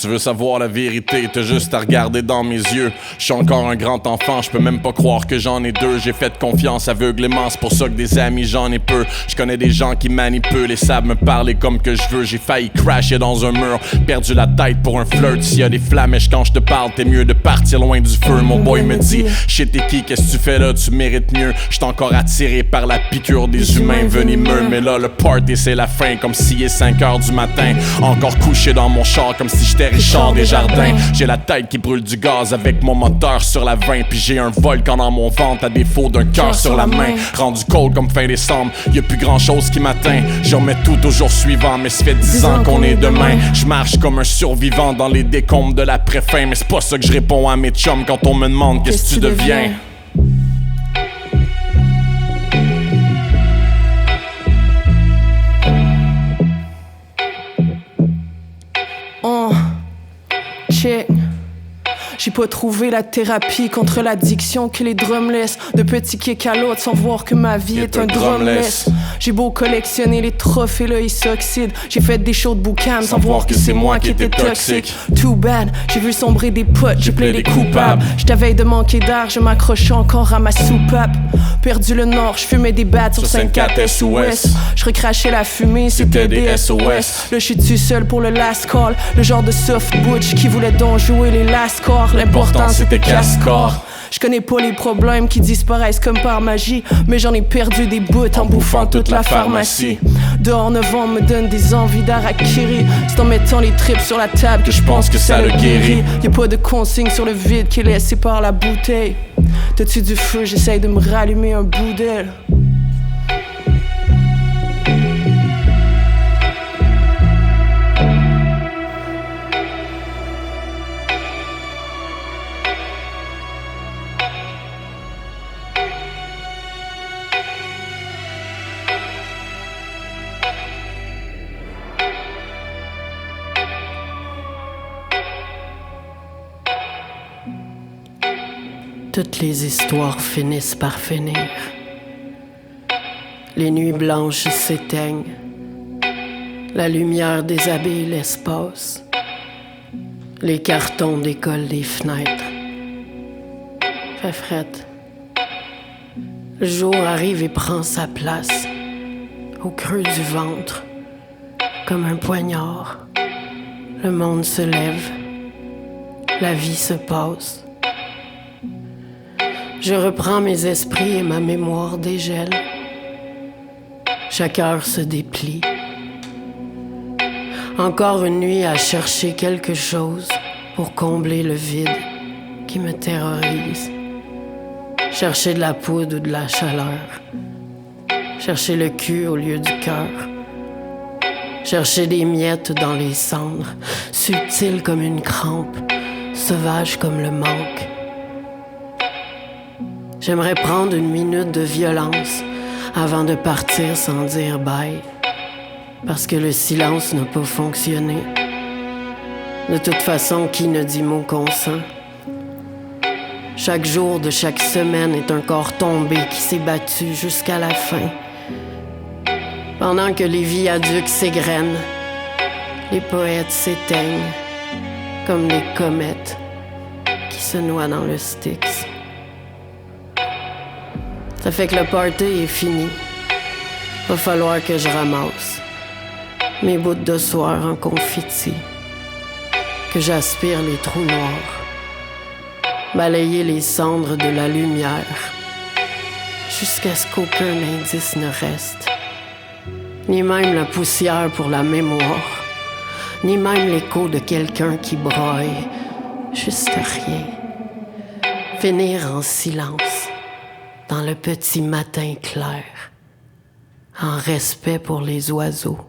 Tu veux savoir la vérité, t'as juste à regarder dans mes yeux. Je suis encore un grand enfant, je peux même pas croire que j'en ai deux. J'ai fait confiance aveuglément, c'est pour ça que des amis j'en ai peu. Je connais des gens qui manipulent et savent me parler comme que je veux. J'ai failli crasher dans un mur, perdu la tête pour un flirt. S'il y a des flamèches quand je te parle, t'es mieux de partir loin du feu. Mon boy me dit, shit t'es qui, qu'est-ce que tu fais là, tu mérites mieux. J'suis encore attiré par la piqûre des humains venimeux. Mais là le party c'est la fin, comme s'il est 5h du matin. Encore couché dans mon char comme si j'étais Richard Desjardins. J'ai la tête qui brûle du gaz avec mon moteur sur la 20. Puis j'ai un volcan dans mon ventre à défaut d'un cœur sur la main. Rendu cold comme fin décembre, y'a plus grand chose qui m'atteint. Je remets tout au jour suivant, mais ça fait 10 ans qu'on est demain. Je marche comme un survivant dans les décombres de l'après-fin. Mais c'est pas ça que je réponds à mes chums quand on me demande qu'est-ce que tu deviens. Check. J'ai pas trouvé la thérapie contre l'addiction que les drumless. De petits kicks à l'autre sans voir que ma vie est un drumless. J'ai beau collectionner les trophées, là ils s'oxydent. J'ai fait des shows de boucan sans voir que c'est moi qui étais toxique. Too bad, j'ai vu sombrer des potes, j'ai plaidé coupable. J'étais veille de manquer d'air, je m'accrochais encore à ma soupape. Perdu le nord, je fumais des battes sur 5-4 SOS. Je recrachais la fumée, c'était des SOS. Là je suis seul pour le last call. Le genre de soft butch qui voulait donc jouer les last calls. L'important c'était casse-corps. Je connais pas les problèmes qui disparaissent comme par magie, mais j'en ai perdu des bouts en bouffant toute la pharmacie. Dehors novembre me donne des envies d'harakiri. C'est en mettant les tripes sur la table que je pense que ça le guérit. Y'a pas de consigne sur le vide qui est laissé par la bouteille. T'as-tu du feu, j'essaye de me rallumer un bout d'elle. Toutes les histoires finissent par finir. Les nuits blanches s'éteignent. La lumière déshabille l'espace. Les cartons décollent des fenêtres. Fait frette. Le jour arrive et prend sa place. Au creux du ventre, comme un poignard. Le monde se lève. La vie se passe. Je reprends mes esprits et ma mémoire dégèle. Chaque heure se déplie. Encore une nuit à chercher quelque chose pour combler le vide qui me terrorise. Chercher de la poudre ou de la chaleur. Chercher le cul au lieu du cœur. Chercher des miettes dans les cendres, subtiles comme une crampe, sauvage comme le manque. J'aimerais prendre une minute de violence avant de partir sans dire bye, parce que le silence n'a pas fonctionné. De toute façon, qui ne dit mot consent? Chaque jour de chaque semaine est un corps tombé qui s'est battu jusqu'à la fin. Pendant que les viaducs s'égrènent, les poètes s'éteignent comme des comètes qui se noient dans le Styx. Ça fait que le party est fini. Va falloir que je ramasse mes bouts de soir en confetti, que j'aspire les trous noirs, balayer les cendres de la lumière, jusqu'à ce qu'aucun indice ne reste, ni même la poussière pour la mémoire, ni même l'écho de quelqu'un qui braille, juste rien. Finir en silence, dans le petit matin clair, en respect pour les oiseaux.